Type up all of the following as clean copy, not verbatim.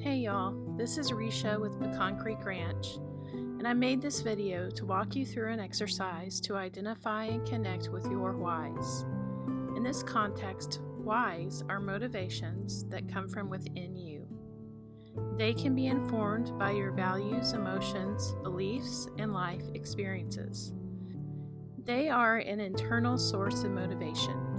Hey y'all, this is Risha with Pecan Creek Ranch, and I made this video to walk you through an exercise to identify and connect with your whys. In this context, whys are motivations that come from within you. They can be informed by your values, emotions, beliefs, and life experiences. They are an internal source of motivation.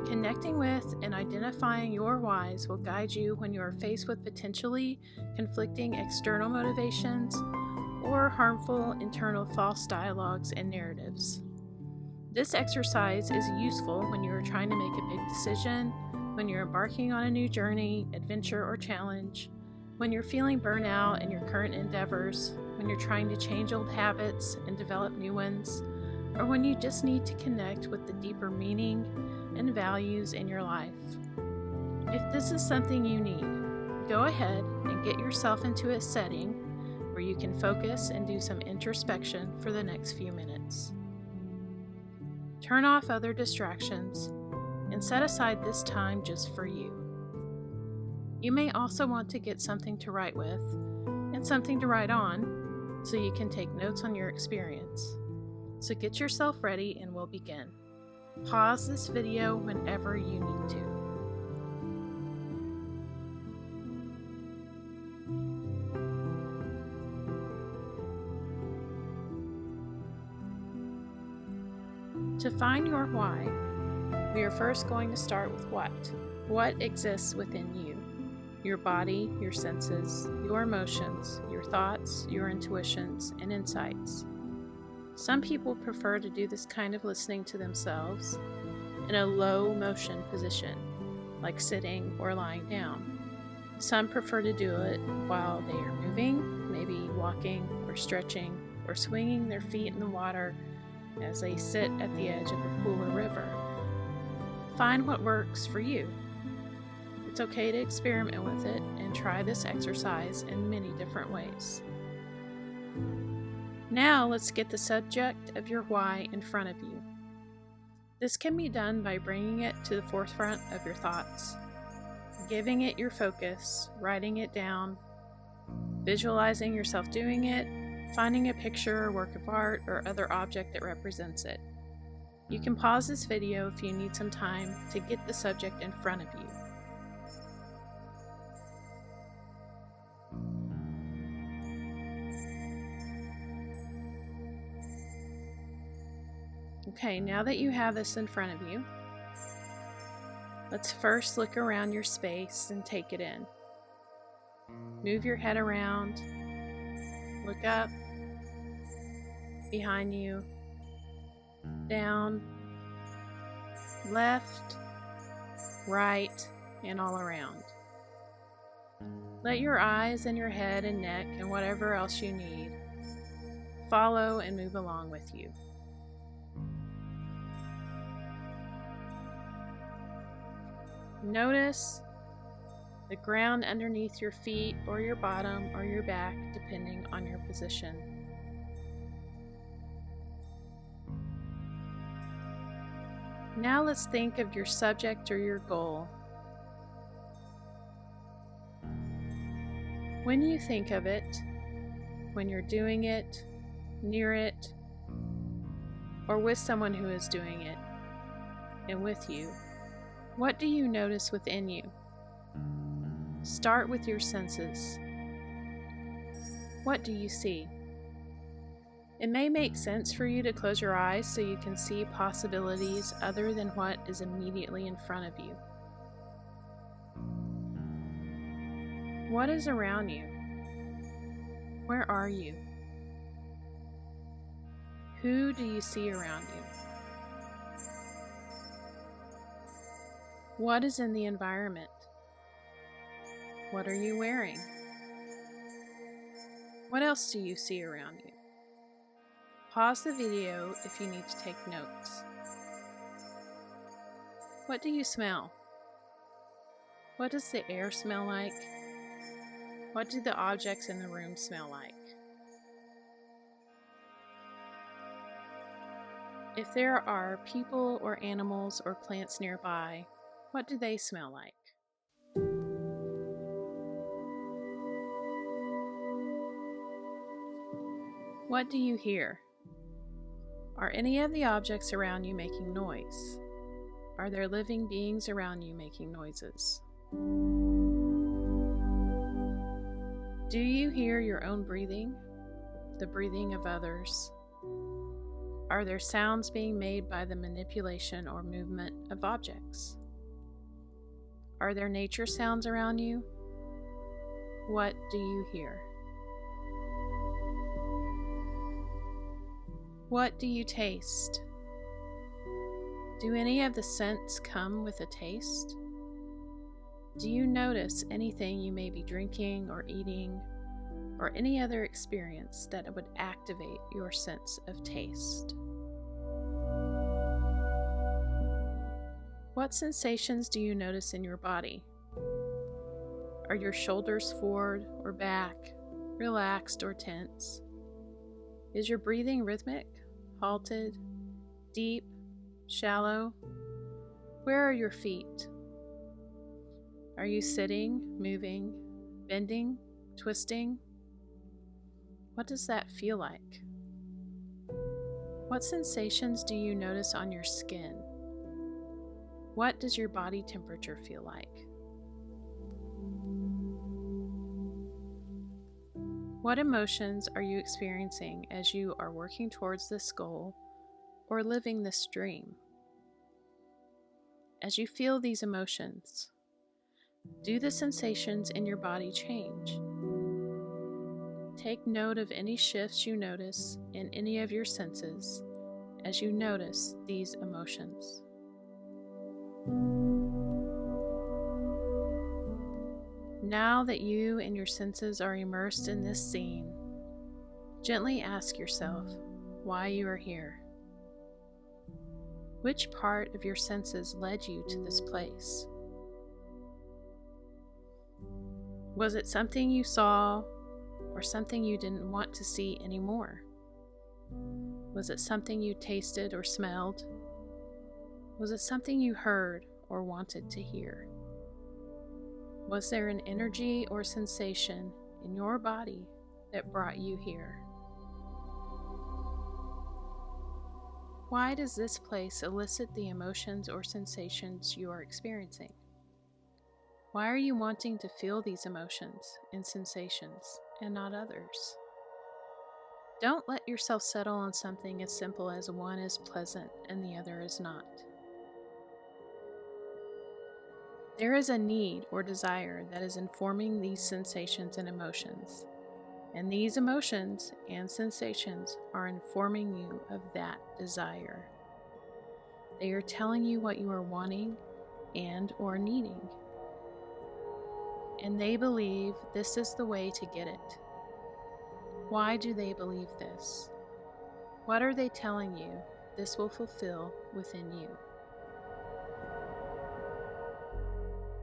Connecting with and identifying your whys will guide you when you are faced with potentially conflicting external motivations or harmful internal false dialogues and narratives. This exercise is useful when you are trying to make a big decision, when you're embarking on a new journey, adventure, or challenge, when you're feeling burnout in your current endeavors, when you're trying to change old habits and develop new ones, or when you just need to connect with the deeper meaning and values in your life. If this is something you need, go ahead and get yourself into a setting where you can focus and do some introspection for the next few minutes. Turn off other distractions and set aside this time just for you. You may also want to get something to write with and something to write on so you can take notes on your experience. So get yourself ready and we'll begin. Pause this video whenever you need to. To find your why, we are first going to start with what. What exists within you? Your body, your senses, your emotions, your thoughts, your intuitions, and insights. Some people prefer to do this kind of listening to themselves in a low motion position, like sitting or lying down. Some prefer to do it while they are moving, maybe walking or stretching or swinging their feet in the water as they sit at the edge of a pool or river. Find what works for you. It's okay to experiment with it and try this exercise in many different ways. Now let's get the subject of your why in front of you. This can be done by bringing it to the forefront of your thoughts, giving it your focus, writing it down, visualizing yourself doing it, finding a picture, work of art, or other object that represents it. You can pause this video if you need some time to get the subject in front of you. Okay, now that you have this in front of you, let's first look around your space and take it in. Move your head around, look up, behind you, down, left, right, and all around. Let your eyes and your head and neck and whatever else you need follow and move along with you. Notice the ground underneath your feet or your bottom or your back, depending on your position. Now let's think of your subject or your goal. When you think of it, when you're doing it, near it, or with someone who is doing it, and with you, what do you notice within you? Start with your senses. What do you see? It may make sense for you to close your eyes so you can see possibilities other than what is immediately in front of you. What is around you? Where are you? Who do you see around you? What is in the environment? What are you wearing? What else do you see around you? Pause the video if you need to take notes. What do you smell? What does the air smell like? What do the objects in the room smell like? If there are people or animals or plants nearby, what do they smell like? What do you hear? Are any of the objects around you making noise? Are there living beings around you making noises? Do you hear your own breathing? The breathing of others? Are there sounds being made by the manipulation or movement of objects? Are there nature sounds around you? What do you hear? What do you taste? Do any of the scents come with a taste? Do you notice anything you may be drinking or eating, or any other experience that would activate your sense of taste? What sensations do you notice in your body? Are your shoulders forward or back, relaxed or tense? Is your breathing rhythmic, halted, deep, shallow? Where are your feet? Are you sitting, moving, bending, twisting? What does that feel like? What sensations do you notice on your skin? What does your body temperature feel like? What emotions are you experiencing as you are working towards this goal or living this dream? As you feel these emotions, do the sensations in your body change? Take note of any shifts you notice in any of your senses as you notice these emotions. Now that you and your senses are immersed in this scene, gently ask yourself why you are here. Which part of your senses led you to this place? Was it something you saw or something you didn't want to see anymore? Was it something you tasted or smelled? Was it something you heard or wanted to hear? Was there an energy or sensation in your body that brought you here? Why does this place elicit the emotions or sensations you are experiencing? Why are you wanting to feel these emotions and sensations and not others? Don't let yourself settle on something as simple as one is pleasant and the other is not. There is a need or desire that is informing these sensations and emotions, and these emotions and sensations are informing you of that desire. They are telling you what you are wanting and or needing, and they believe this is the way to get it. Why do they believe this? What are they telling you this will fulfill within you?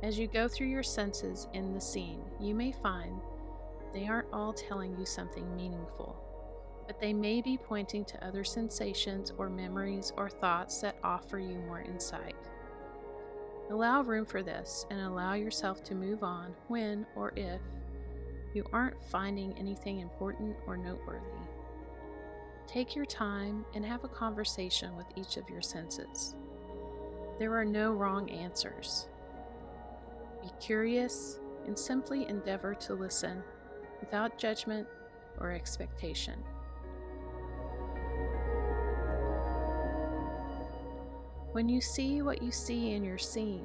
As you go through your senses in the scene, you may find they aren't all telling you something meaningful, but they may be pointing to other sensations or memories or thoughts that offer you more insight. Allow room for this and allow yourself to move on when or if you aren't finding anything important or noteworthy. Take your time and have a conversation with each of your senses. There are no wrong answers. Be curious and simply endeavor to listen without judgment or expectation. When you see what you see in your scene,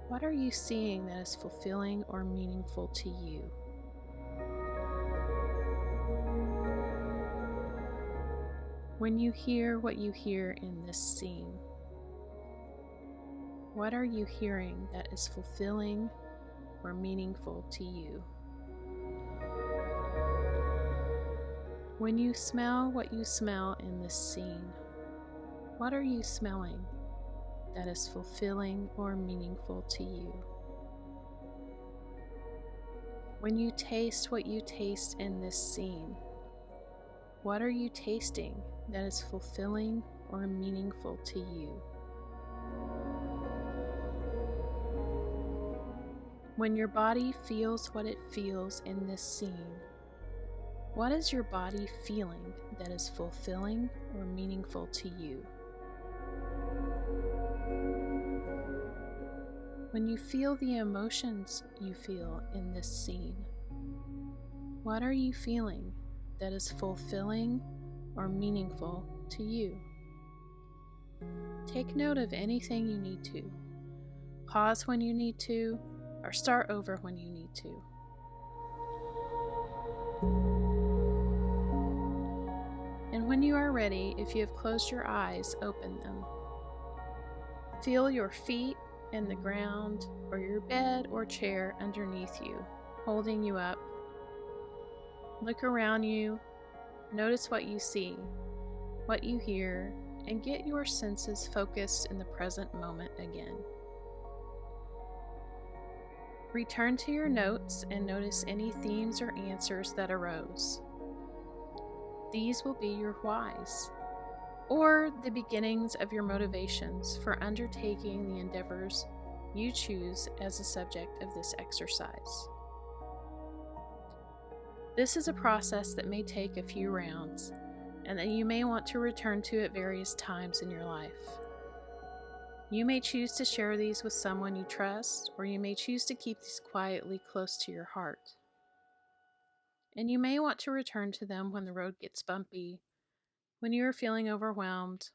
what are you seeing that is fulfilling or meaningful to you? When you hear what you hear in this scene, what are you hearing that is fulfilling or meaningful to you? When you smell what you smell in this scene, what are you smelling that is fulfilling or meaningful to you? When you taste what you taste in this scene, what are you tasting that is fulfilling or meaningful to you? When your body feels what it feels in this scene, What is your body feeling that is fulfilling or meaningful to you? When you feel the emotions you feel in this scene, what are you feeling that is fulfilling or meaningful to you? Take note of anything you need to. Pause when you need to, or start over when you need to. And when you are ready, if you have closed your eyes, open them. Feel your feet in the ground or your bed or chair underneath you, holding you up. Look around you, notice what you see, what you hear, and get your senses focused in the present moment again. Return to your notes and notice any themes or answers that arose. These will be your whys, or the beginnings of your motivations for undertaking the endeavors you choose as the subject of this exercise. This is a process that may take a few rounds, and that you may want to return to at various times in your life. You may choose to share these with someone you trust, or you may choose to keep these quietly close to your heart. And you may want to return to them when the road gets bumpy, when you are feeling overwhelmed,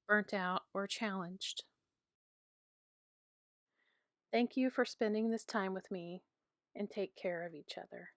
burnt out, or challenged. Thank you for spending this time with me, and take care of each other.